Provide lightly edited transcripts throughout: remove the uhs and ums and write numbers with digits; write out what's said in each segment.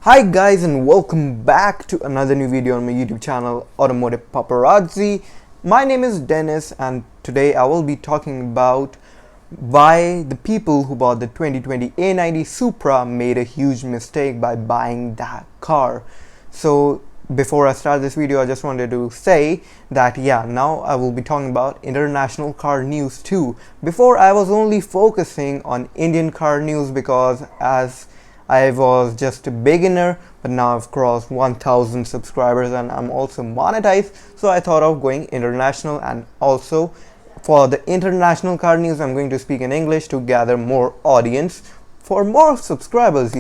Hi guys, and welcome back to another new video on my YouTube channel Automotive Paparazzi. My name is Dennis and today I will be talking about why the people who bought the 2020 A90 Supra made a huge mistake by buying that car. So before I start this video, I just wanted to say that now I will be talking about international car news too. Before I was only focusing on Indian car news because as I was just a beginner, but now I've crossed 1000 subscribers and I'm also monetized, so I thought of going international. And also for the international car news, I'm going to speak in English to gather more audience for more subscribers,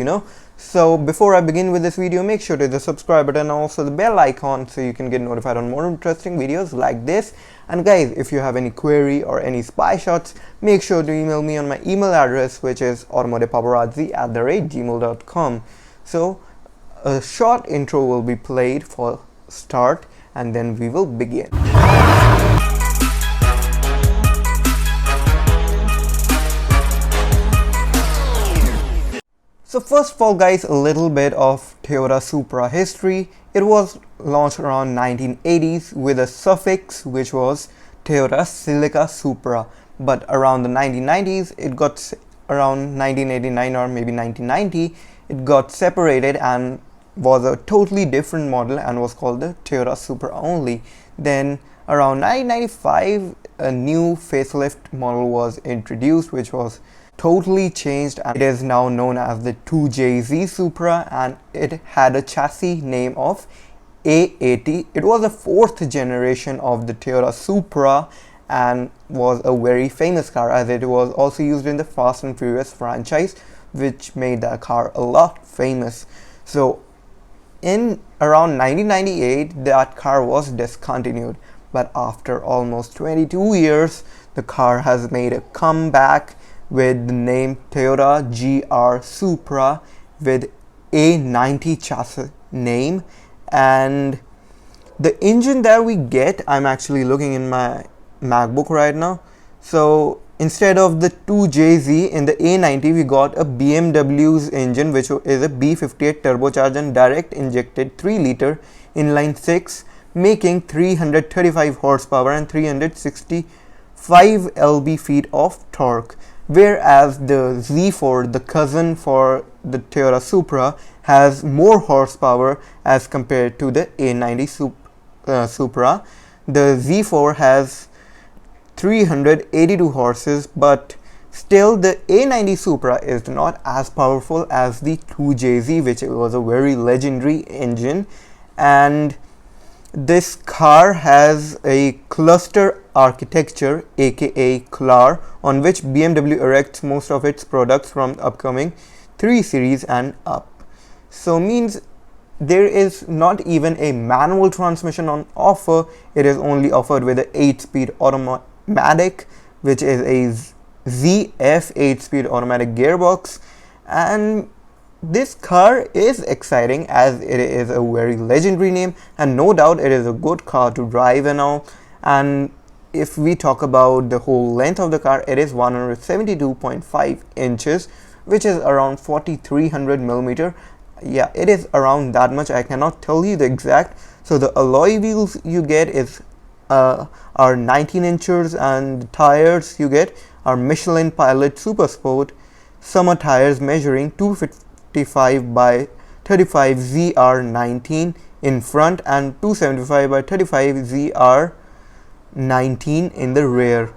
So before I begin with this video, make sure to hit the subscribe button and also the bell icon so you can get notified on more interesting videos like this. And guys, if you have any query or any spy shots, make sure to email me on my email address, which is automotivepaparazzi@gmail.com. So a short intro will be played for start and then we will begin. So first of all guys, a little bit of Toyota Supra history. It was launched around 1980s with a suffix which was Toyota Celica Supra, but around the 1990s it got around 1989 or maybe 1990 it got separated and was a totally different model and was called the Toyota Supra only. Then around 1995 a new facelift model was introduced which was totally changed and it is now known as the 2JZ Supra, and it had a chassis name of A90. It was the fourth generation of the Toyota Supra and was a very famous car as it was also used in the Fast and Furious franchise, which made that car a lot famous. So in around 1998 that car was discontinued, but after almost 22 years the car has made a comeback with the name Toyota GR Supra with A90 chassis name. And the engine that we get, I'm actually looking in my MacBook right now. So instead of the 2JZ in the A90 we got a BMW's engine which is a B58 turbocharged and direct injected 3-liter inline 6, making 335 horsepower and 365 lb-feet of torque. Whereas the Z4, the cousin for the Toyota Supra, has more horsepower as compared to the A90 Supra. The Z4 has 382 horses, but still the A90 Supra is not as powerful as the 2JZ, which was a very legendary engine. And this car has a cluster architecture aka CLAR, on which BMW erects most of its products from the upcoming 3 Series and up. So means there is not even a manual transmission on offer. It is only offered with an 8-speed automatic, which is a ZF 8-speed automatic gearbox. And this car is exciting as it is a very legendary name and no doubt it is a good car to drive and all. And if we talk about the whole length of the car, it is 172.5 inches, which is around 4300 millimeter. Yeah, it is around that much. I cannot tell you the exact. So the alloy wheels you get is are 19 inches and the tires you get are Michelin Pilot Super Sport summer tires measuring 255 by 35 ZR19 in front and 275 by 35 ZR19 in the rear.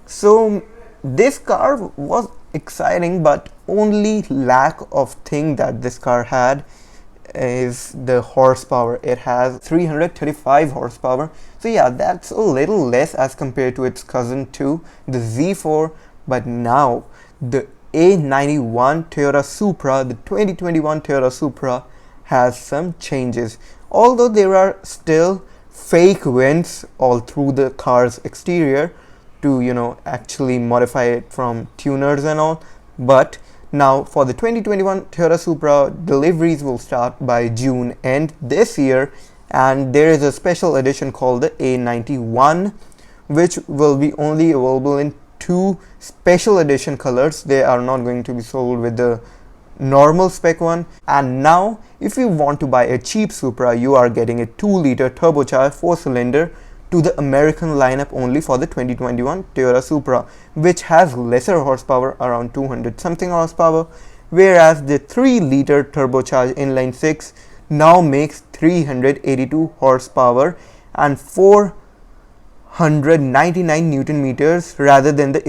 So this car was exciting, but only lack of thing that this car had is the horsepower. It has 335 horsepower, so yeah, that's a little less as compared to its cousin too, the Z4. But now the A91 Toyota Supra, the 2021 Toyota Supra, has some changes. Although there are still fake vents all through the car's exterior to actually modify it from tuners and all, but now for the 2021 Toyota Supra, deliveries will start by June end this year, and there is a special edition called the A91 which will be only available in 2 special edition colors. They are not going to be sold with the normal spec one. And now if you want to buy a cheap Supra, you are getting a 2-liter turbocharged 4-cylinder to the American lineup only for the 2021 Toyota Supra, which has lesser horsepower, around 200 something horsepower, whereas the 3-liter turbocharged inline 6 now makes 382 horsepower and 499 Newton meters rather than the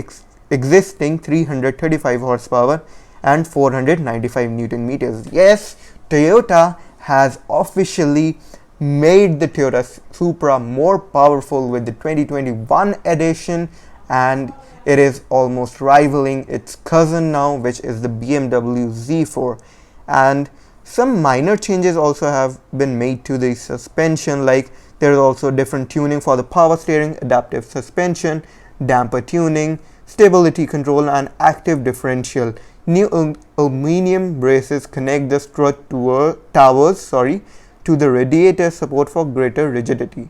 existing 335 horsepower and 495 Newton meters. Yes, Toyota has officially made the Toyota Supra more powerful with the 2021 edition, and it is almost rivaling its cousin now, which is the BMW Z4. And some minor changes also have been made to the suspension, like there is also different tuning for the power steering, adaptive suspension, damper tuning, stability control and active differential. New aluminum braces connect the strut towers to the radiator support for greater rigidity.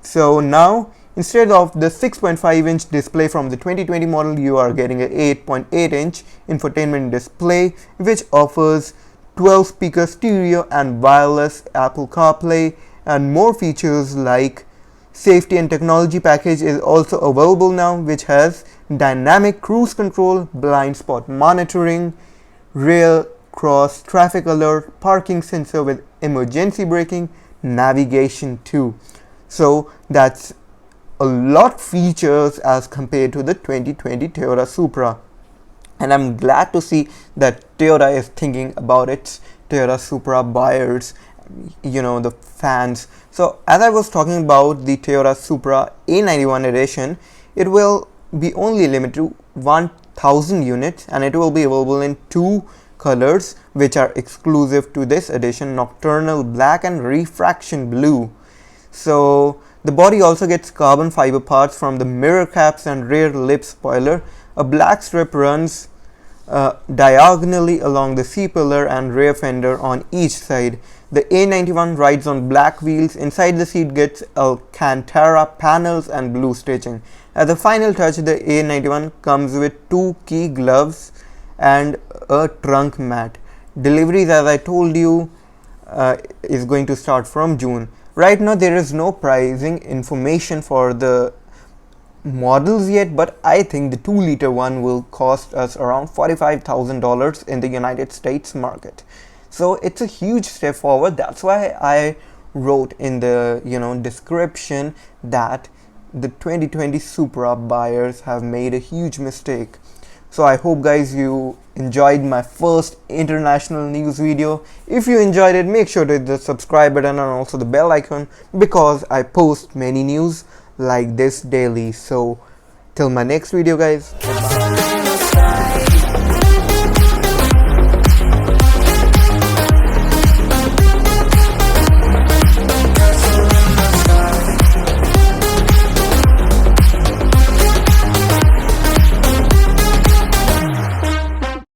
So now instead of the 6.5-inch display from the 2020 model, you are getting an 8.8-inch infotainment display, which offers 12-speaker stereo and wireless Apple CarPlay, and more features like safety and technology package is also available now, which has dynamic cruise control, blind spot monitoring, rear cross traffic alert, parking sensor with emergency braking, navigation too. So that's a lot features as compared to the 2020 Toyota Supra, and I'm glad to see that Toyota is thinking about its Toyota Supra buyers, the fans. So as I was talking about the Toyota Supra A91 edition, it will be only limited to 1000 units, and it will be available in 2 colors which are exclusive to this edition: nocturnal black and refraction blue. So the body also gets carbon fiber parts from the mirror caps and rear lip spoiler. A black strip runs diagonally along the C-pillar and rear fender on each side. The A91 rides on black wheels. Inside the seat gets Alcantara panels and blue stitching. As a final touch, the A91 comes with 2 key gloves and a trunk mat. Deliveries, as I told you, is going to start from June. Right now there is no pricing information for the models yet, but I think the 2-liter one will cost us around $45,000 in the United States market. So it's a huge step forward. That's why I wrote in the description that the 2020 Supra buyers have made a huge mistake. So I hope guys you enjoyed my first international news video. If you enjoyed it, make sure to hit the subscribe button and also the bell icon, because I post many news like this daily. So till my next video guys.